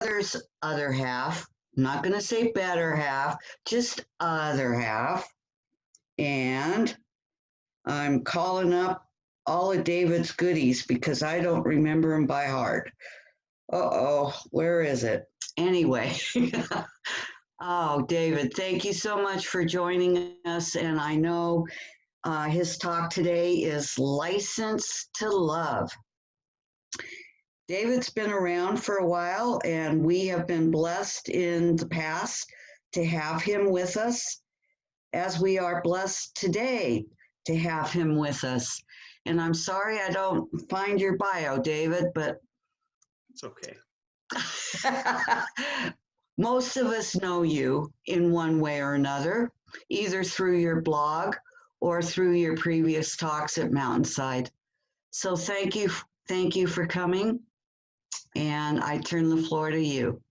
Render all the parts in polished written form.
other half. I'm not going to say better half, just other half. And I'm calling up all of David's goodies because I don't remember them by heart. Uh-oh, where is it? Anyway, oh, David, thank you so much for joining us. And I know his talk today is License to Love. David's been around for a while, and we have been blessed in the past to have him with us, as we are blessed today to have him with us. And I'm sorry I don't find your bio, David, but it's okay. Most of us know you in one way or another, either through your blog or through your previous talks at Mountainside. So thank you for coming, and I turn the floor to you.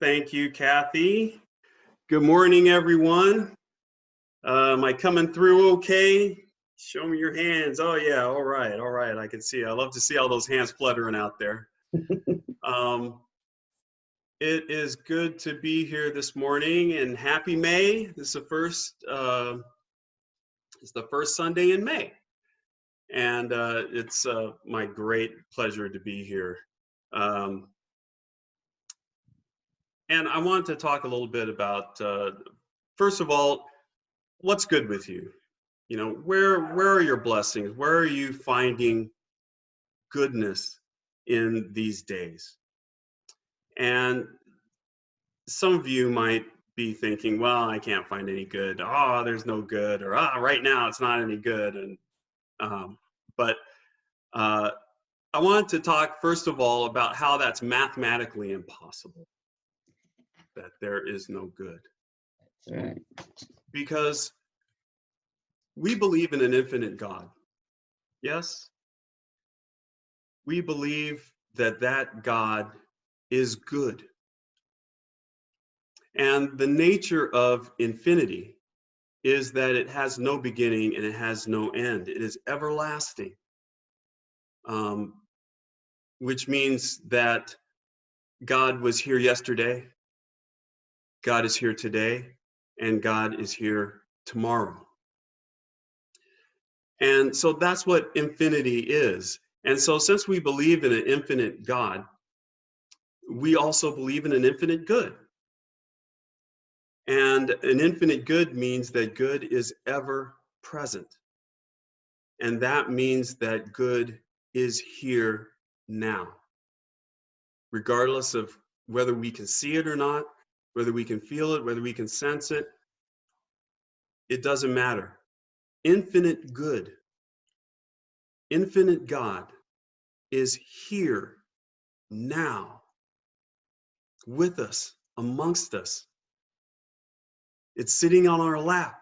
Thank you, Kathy. Good morning, everyone. Am I coming through okay? Show me your hands. Oh yeah, all right, I can see. I love to see all those hands fluttering out there. It is good to be here this morning, and happy May. This is the first Sunday in May, and it's my great pleasure to be here. And I want to talk a little bit about, first of all, what's good with you? You know, where are your blessings? Where are you finding goodness in these days? And some of you might be thinking, well, I can't find any good. Oh, there's no good. Or right now it's not any good. And but I wanted to talk first of all about how that's mathematically impossible, that there is no good. That's right. Because we believe in an infinite God. Yes? We believe that that God is good. And the nature of infinity is that it has no beginning and it has no end. It is everlasting, which means that God was here yesterday, God is here today, and God is here tomorrow. And so that's what infinity is. And so since we believe in an infinite God, we also believe in an infinite good. And an infinite good means that good is ever present. And that means that good is here now. Regardless of whether we can see it or not, whether we can feel it, whether we can sense it, it doesn't matter. Infinite good, infinite God is here now with us, amongst us. It's sitting on our lap.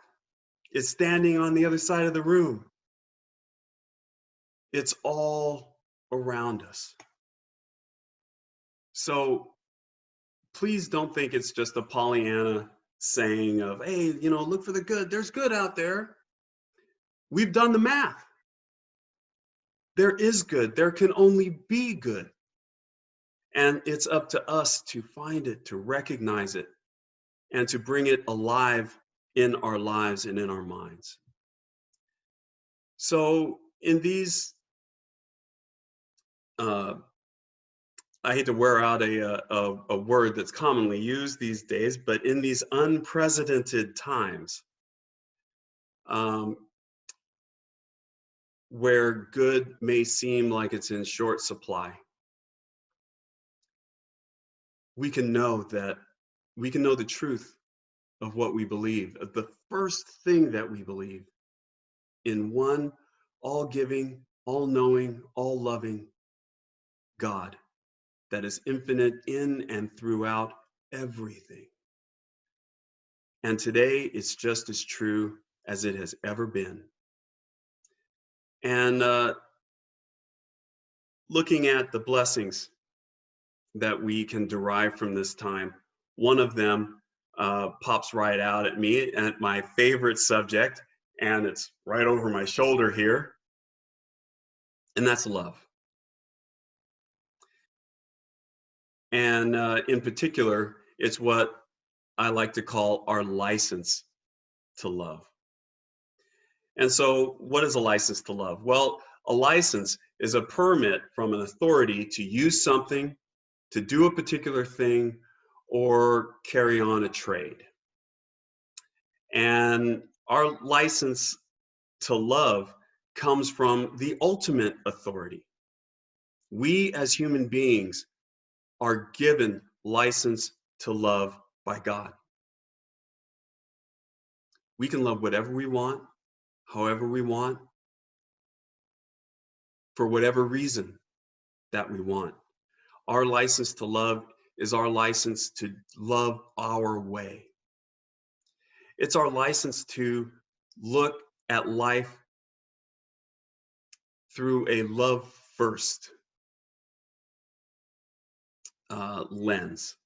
It's standing on the other side of the room. It's all around us. So please don't think it's just a Pollyanna saying of, hey, you know, look for the good. There's good out there. We've done the math. There is good. There can only be good. And it's up to us to find it, to recognize it, and to bring it alive in our lives and in our minds. So in these, I hate to wear out a word that's commonly used these days, but in these unprecedented times, where good may seem like it's in short supply, we can know the truth of what we believe, of the first thing that we believe in one all-giving, all-knowing, all-loving God that is infinite in and throughout everything. And today it's just as true as it has ever been. And looking at the blessings that we can derive from this time, one of them pops right out at me, at my favorite subject, and it's right over my shoulder here, and that's love. And in particular, it's what I like to call our license to love. And so, what is a license to love? Well, a license is a permit from an authority to use something, to do a particular thing, or carry on a trade. And our license to love comes from the ultimate authority. We as human beings are given license to love by God. We can love whatever we want, however we want, for whatever reason that we want. Our license to love is our license to love our way. It's our license to look at life through a love first lens,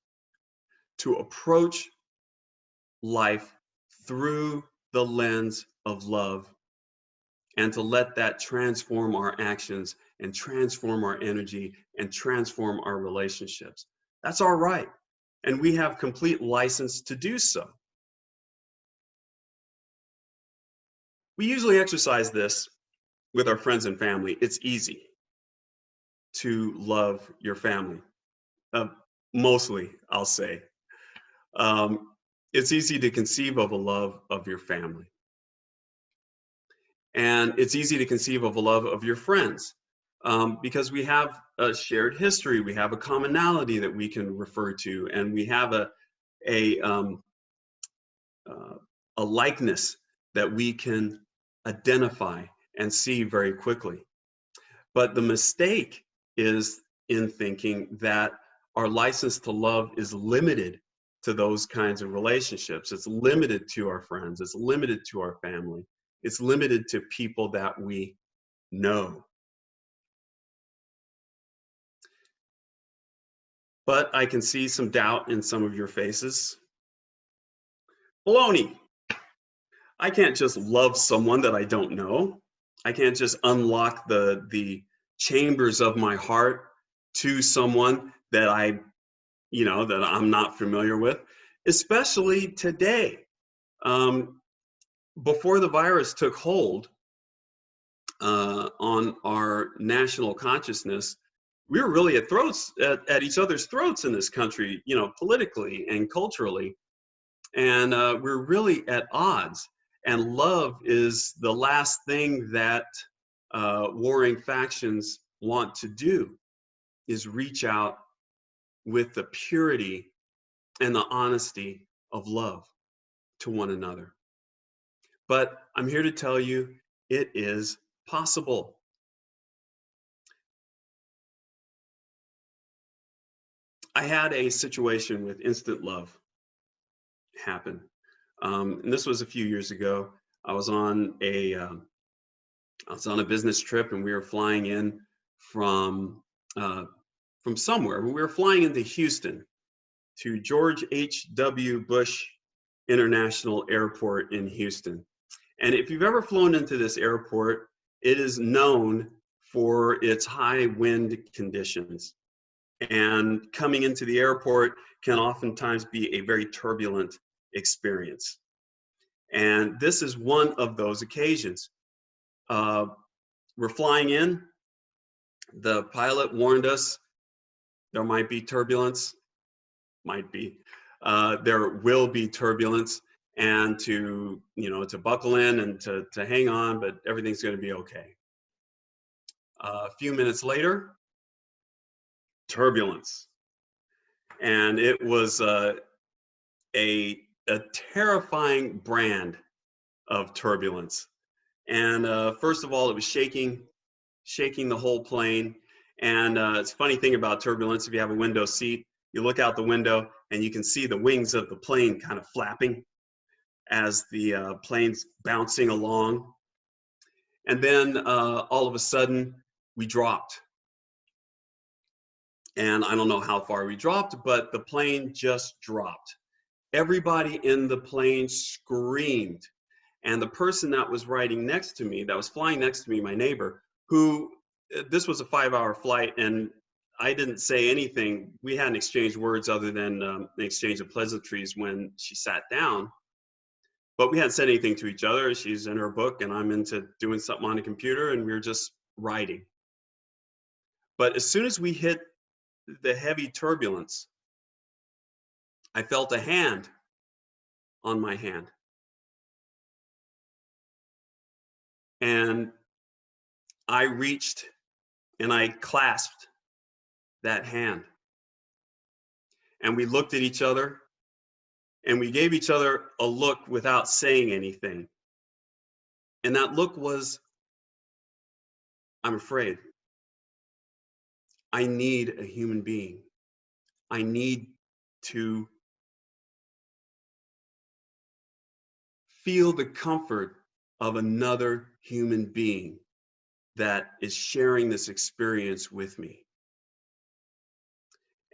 to approach life through the lens of love, and to let that transform our actions and transform our energy and transform our relationships. That's our right. And we have complete license to do so. We usually exercise this with our friends and family. It's easy to love your family. Mostly, I'll say. It's easy to conceive of a love of your family. And it's easy to conceive of a love of your friends because we have a shared history, we have a commonality that we can refer to, and we have a likeness that we can identify and see very quickly. But the mistake is in thinking that our license to love is limited to those kinds of relationships. It's limited to our friends. It's limited to our family. It's limited to people that we know. But I can see some doubt in some of your faces. Baloney. I can't just love someone that I don't know. I can't just unlock the chambers of my heart to someone that that I'm not familiar with, especially today. Before the virus took hold on our national consciousness, we were really at each other's throats in this country, politically and culturally, and we're really at odds. And love is the last thing that warring factions want to do, is reach out with the purity and the honesty of love to one another. But I'm here to tell you, it is possible. I had a situation with instant love happen. And this was a few years ago. I was on a business trip, and we were flying in from somewhere. We were flying into Houston to George H.W. Bush International Airport in Houston. And if you've ever flown into this airport, it is known for its high wind conditions. And coming into the airport can oftentimes be a very turbulent experience. And this is one of those occasions. We're flying in. The pilot warned us there might be turbulence. Might be. There will be turbulence, and to buckle in and to hang on, but everything's going to be okay. A few minutes later, turbulence, and it was a terrifying brand of turbulence. And first of all, it was shaking the whole plane. And it's a funny thing about turbulence. If you have a window seat, you look out the window and you can see the wings of the plane kind of flapping as the plane's bouncing along. And then all of a sudden, we dropped. And I don't know how far we dropped, but the plane just dropped. Everybody in the plane screamed. And the person that was riding next to me, that was flying next to me, my neighbor, this was a 5-hour flight, and I didn't say anything. We hadn't exchanged words other than an exchange of pleasantries when she sat down. But we hadn't said anything to each other. She's in her book, and I'm into doing something on the computer, and we were just writing. But as soon as we hit the heavy turbulence, I felt a hand on my hand. And I reached and I clasped that hand. And we looked at each other, and we gave each other a look without saying anything. And that look was, I'm afraid. I need a human being. I need to feel the comfort of another human being that is sharing this experience with me.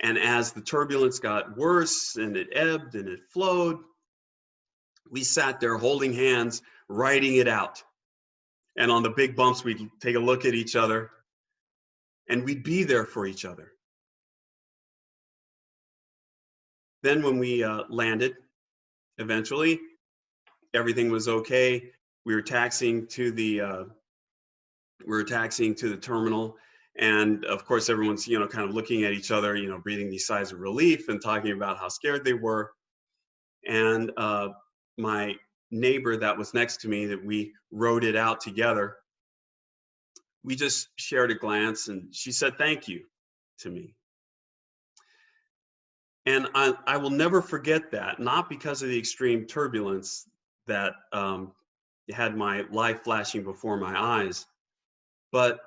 And as the turbulence got worse and it ebbed and it flowed, we sat there holding hands, writing it out. And on the big bumps, we'd take a look at each other and we'd be there for each other. Then when we landed, eventually, everything was okay. We were taxiing to the terminal, and of course, everyone's kind of looking at each other, breathing these sighs of relief and talking about how scared they were. And my neighbor that was next to me, that we wrote it out together, we just shared a glance, and she said thank you to me. And I will never forget that, not because of the extreme turbulence that had my life flashing before my eyes, but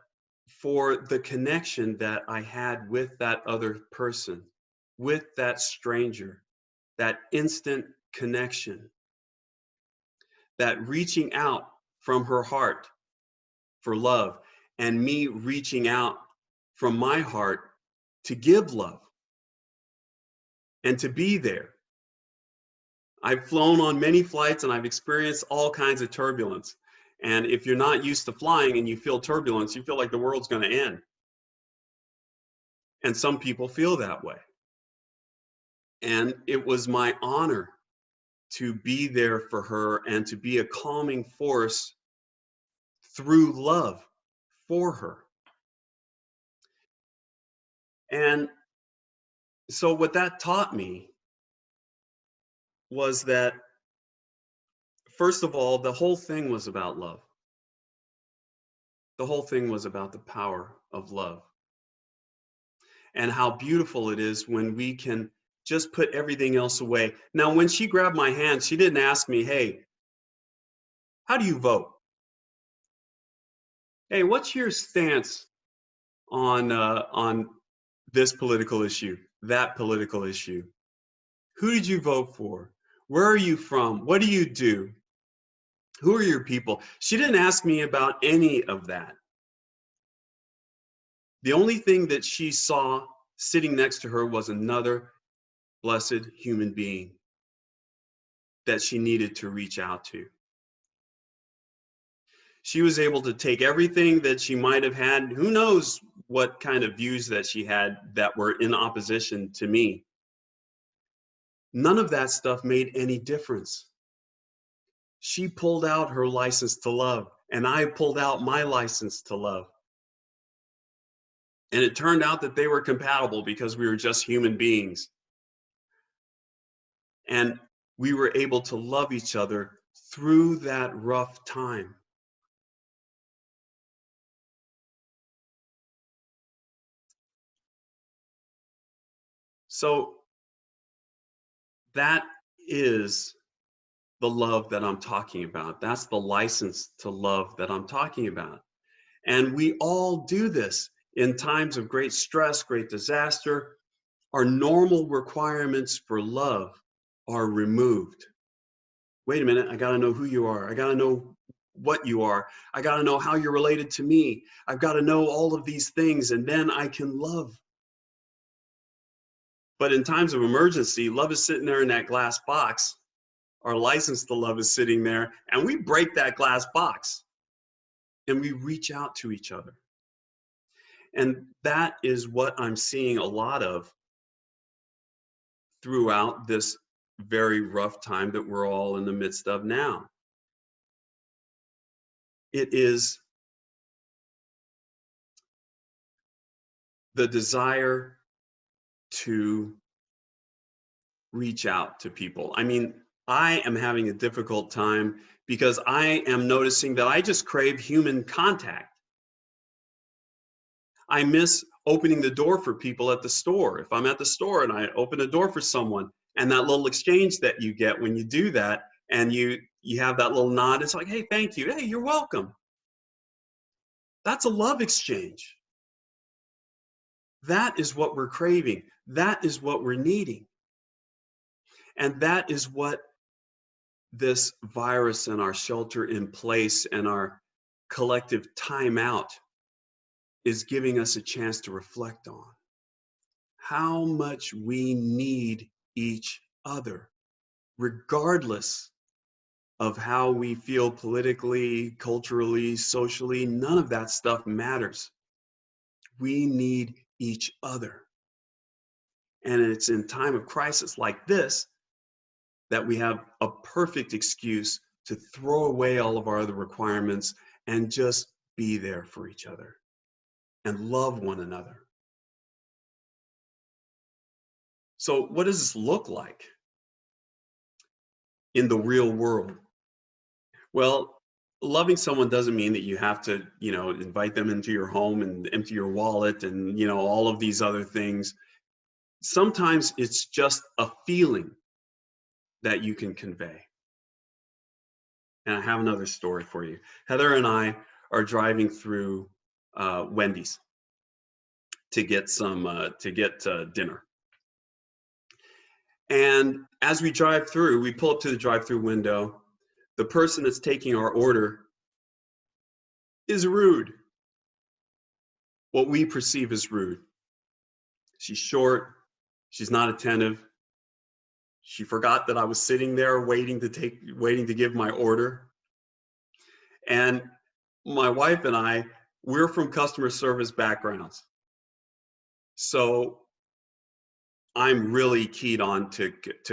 for the connection that I had with that other person, with that stranger, that instant connection, that reaching out from her heart for love, and me reaching out from my heart to give love and to be there. I've flown on many flights and I've experienced all kinds of turbulence. And if you're not used to flying and you feel turbulence, you feel like the world's going to end. And some people feel that way. And it was my honor to be there for her and to be a calming force through love for her. And so what that taught me was that, first of all, the whole thing was about love. The whole thing was about the power of love. And how beautiful it is when we can just put everything else away. Now, when she grabbed my hand, she didn't ask me, hey, how do you vote? Hey, what's your stance on this political issue, that political issue? Who did you vote for? Where are you from? What do you do? Who are your people? She didn't ask me about any of that. The only thing that she saw sitting next to her was another blessed human being that she needed to reach out to. She was able to take everything that she might have had, who knows what kind of views that she had that were in opposition to me. None of that stuff made any difference. She pulled out her license to love, and I pulled out my license to love. And it turned out that they were compatible because we were just human beings. And we were able to love each other through that rough time. So that is the love that I'm talking about. That's the license to love that I'm talking about. And we all do this in times of great stress, great disaster. Our normal requirements for love are removed. Wait a minute, I got to know who you are. I got to know what you are. I got to know how you're related to me. I've got to know all of these things, and then I can love. But in times of emergency, love is sitting there in that glass box. Our license to love is sitting there, and we break that glass box and we reach out to each other. And that is what I'm seeing a lot of throughout this very rough time that we're all in the midst of now. It is the desire to reach out to people. I mean, I am having a difficult time because I am noticing that I just crave human contact. I miss opening the door for people at the store. If I'm at the store and I open the door for someone, and that little exchange that you get when you do that, and you have that little nod, it's like, hey, thank you. Hey, you're welcome. That's a love exchange. That is what we're craving. That is what we're needing. And that is what this virus and our shelter in place and our collective timeout is giving us a chance to reflect on. How much we need each other, regardless of how we feel politically, culturally, socially. None of that stuff matters. We need each other. And it's in time of crisis like this that we have a perfect excuse to throw away all of our other requirements and just be there for each other and love one another. So what does this look like in the real world? Well, loving someone doesn't mean that you have to, invite them into your home and empty your wallet and, all of these other things. Sometimes it's just a feeling that you can convey. And I have another story for you. Heather and I are driving through Wendy's to get dinner. And as we drive through, we pull up to the drive-through window. The person that's taking our order is rude. What we perceive as rude. She's short. She's not attentive. She forgot that I was sitting there waiting to give my order. And my wife and I, we're from customer service backgrounds. So I'm really keyed on to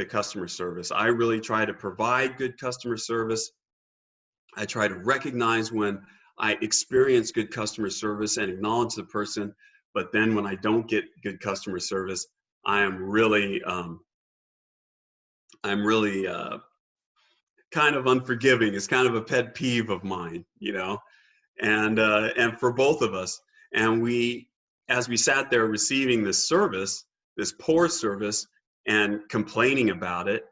customer service. I really try to provide good customer service. I try to recognize when I experience good customer service and acknowledge the person. But then when I don't get good customer service, I am really kind of unforgiving. It's kind of a pet peeve of mine, and for both of us. And as we sat there receiving this service, this poor service, and complaining about it,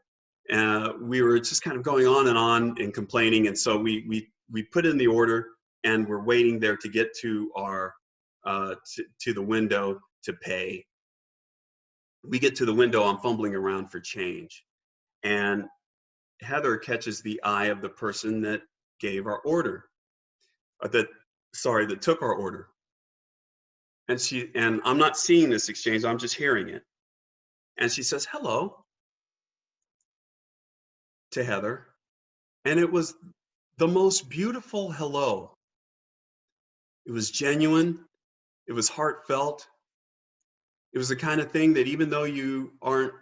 we were just kind of going on and complaining. And so we put in the order, and we're waiting there to get to our to the window to pay. We get to the window. I'm fumbling around for change, and Heather catches the eye of the person that gave our order, that took our order. And I'm not seeing this exchange, I'm just hearing it. And she says, hello, to Heather. And it was the most beautiful hello. It was genuine. It was heartfelt. It was the kind of thing that even though you aren't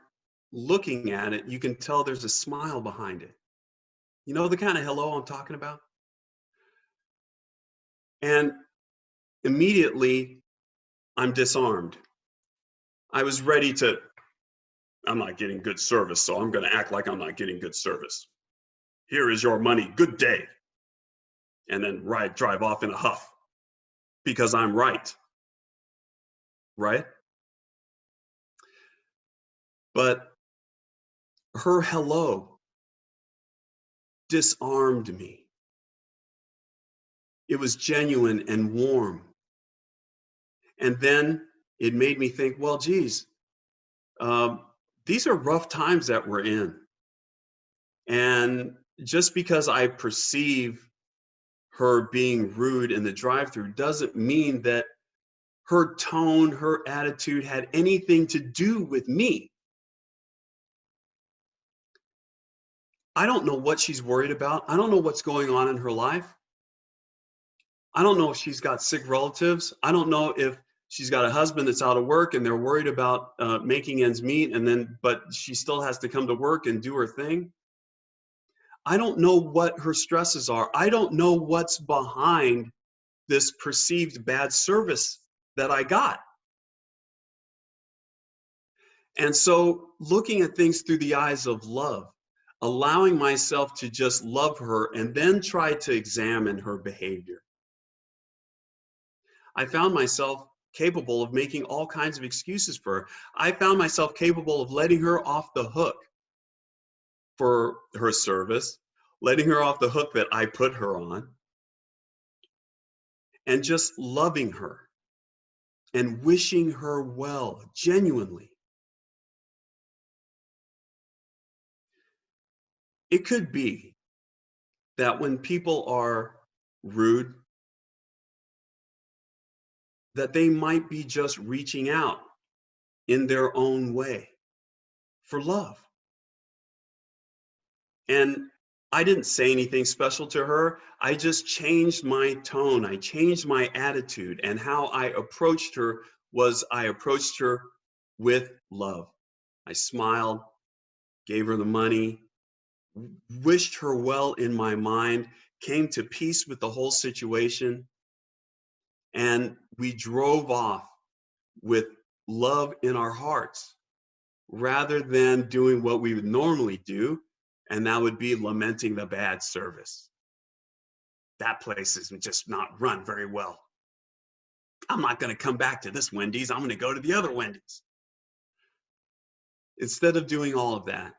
looking at it, you can tell there's a smile behind it. You know the kind of hello I'm talking about? And immediately, I'm disarmed. I was ready to, I'm not getting good service, so I'm going to act like I'm not getting good service. Here is your money. Good day. And then drive off in a huff because I'm right. Right? But her hello disarmed me. It was genuine and warm. And then it made me think, well, geez, these are rough times that we're in. And just because I perceive her being rude in the drive-thru doesn't mean that her tone, her attitude had anything to do with me. I don't know what she's worried about. I don't know what's going on in her life. I don't know if she's got sick relatives. I don't know if she's got a husband that's out of work and they're worried about making ends meet, but she still has to come to work and do her thing. I don't know what her stresses are. I don't know what's behind this perceived bad service that I got. And so looking at things through the eyes of love, allowing myself to just love her and then try to examine her behavior, I found myself capable of making all kinds of excuses for her. I found myself capable of letting her off the hook for her service, letting her off the hook that I put her on, and just loving her and wishing her well, genuinely. It could be that when people are rude, that they might be just reaching out in their own way for love. And I didn't say anything special to her. I just changed my tone. I changed my attitude. And how I approached her was I approached her with love. I smiled, gave her the money, wished her well in my mind, came to peace with the whole situation. And we drove off with love in our hearts rather than doing what we would normally do, and that would be lamenting the bad service. That place is just not run very well. I'm not going to come back to this Wendy's. I'm going to go to the other Wendy's. Instead of doing all of that,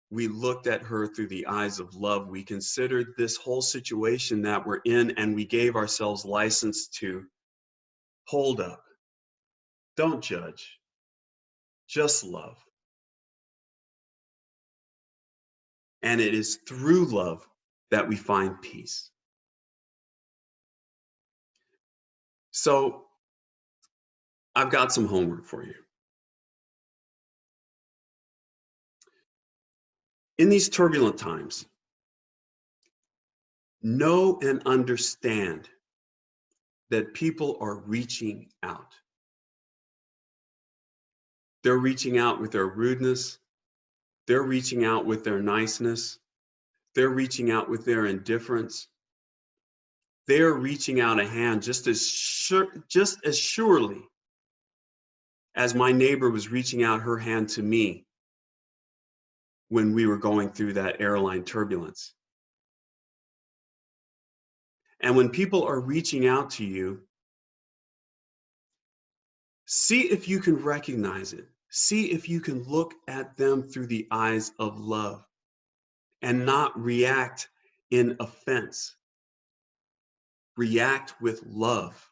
we looked at her through the eyes of love. We considered this whole situation that we're in, and we gave ourselves license to hold up. Don't judge. Just love. And it is through love that we find peace. So I've got some homework for you. In these turbulent times, know and understand that people are reaching out. They're reaching out with their rudeness. They're reaching out with their niceness. They're reaching out with their indifference. They're reaching out a hand just as surely as my neighbor was reaching out her hand to me when we were going through that airline turbulence. And when people are reaching out to you, see if you can recognize it. See if you can look at them through the eyes of love and not react in offense. React with love.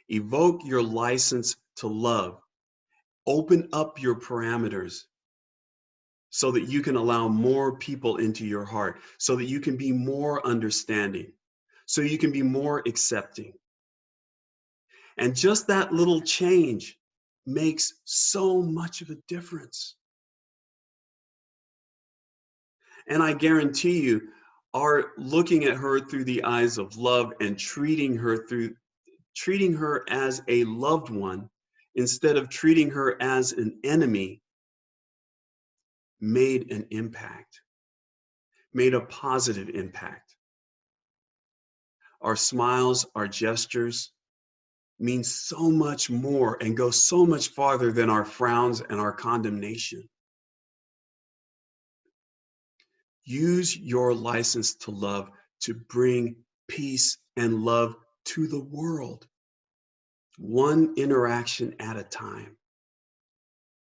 Evoke your license to love. Open up your parameters so that you can allow more people into your heart, so that you can be more understanding, so you can be more accepting. And just that little change makes so much of a difference. And I guarantee you, are looking at her through the eyes of love and treating her as a loved one instead of treating her as an enemy made an impact, made a positive impact. Our smiles, our gestures mean so much more and go so much farther than our frowns and our condemnation. Use your license to love to bring peace and love to the world, one interaction at a time,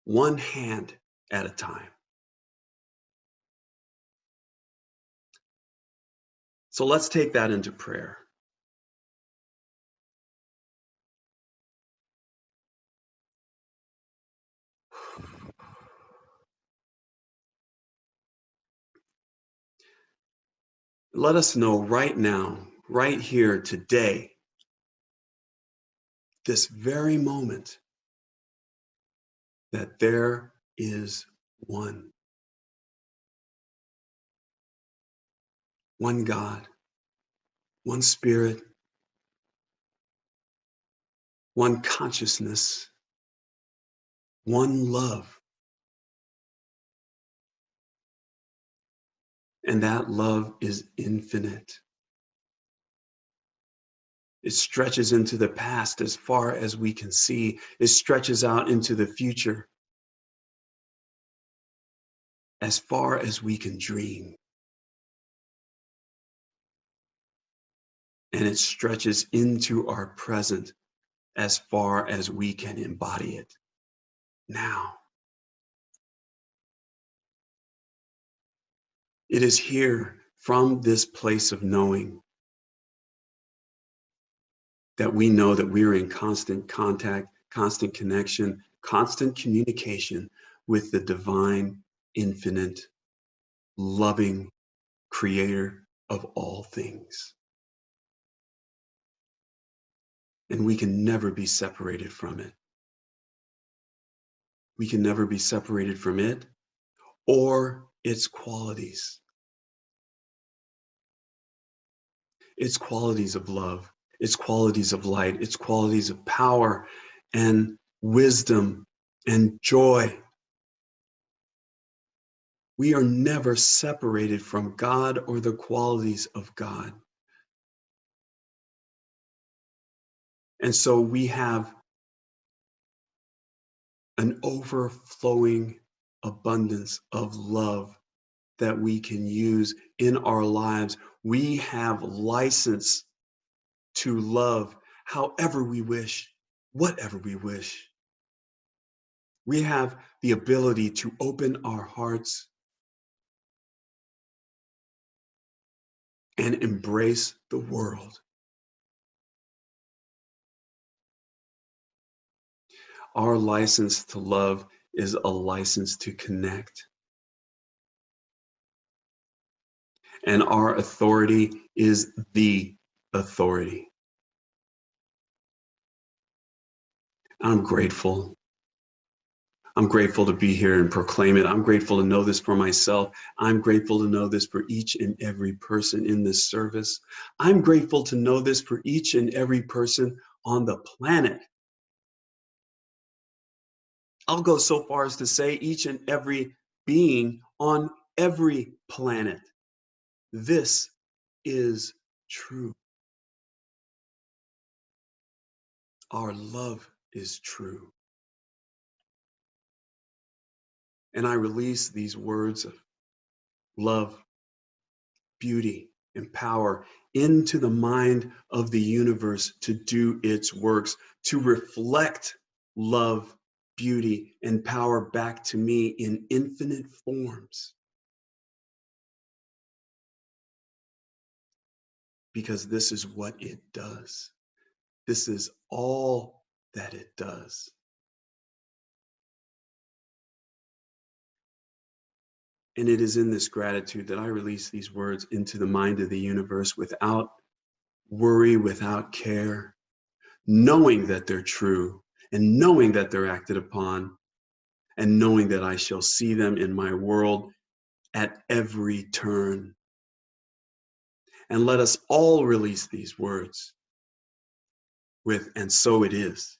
one hand at a time. So let's take that into prayer. Let us know right now, right here, today, this very moment, that there is one God, one Spirit, one consciousness, one love. And that love is infinite. It stretches into the past as far as we can see. It stretches out into the future as far as we can dream. And it stretches into our present as far as we can embody it now. It is here from this place of knowing that we know that we are in constant contact, constant connection, constant communication with the divine, infinite, loving creator of all things. And we can never be separated from it. We can never be separated from it or its qualities. Its qualities of love, its qualities of light, its qualities of power and wisdom and joy. We are never separated from God or the qualities of God. And so we have an overflowing abundance of love that we can use in our lives. We have license to love however we wish, whatever we wish. We have the ability to open our hearts and embrace the world. Our license to love is a license to connect. And our authority is the authority. I'm grateful. I'm grateful to be here and proclaim it. I'm grateful to know this for myself. I'm grateful to know this for each and every person in this service. I'm grateful to know this for each and every person on the planet. I'll go so far as to say each and every being on every planet. This is true. Our love is true. And I release these words of love, beauty, and power into the mind of the universe to do its works, to reflect love, beauty, and power back to me in infinite forms. Because this is what it does. This is all that it does. And it is in this gratitude that I release these words into the mind of the universe without worry, without care, knowing that they're true and knowing that they're acted upon and knowing that I shall see them in my world at every turn. And let us all release these words with, and so it is.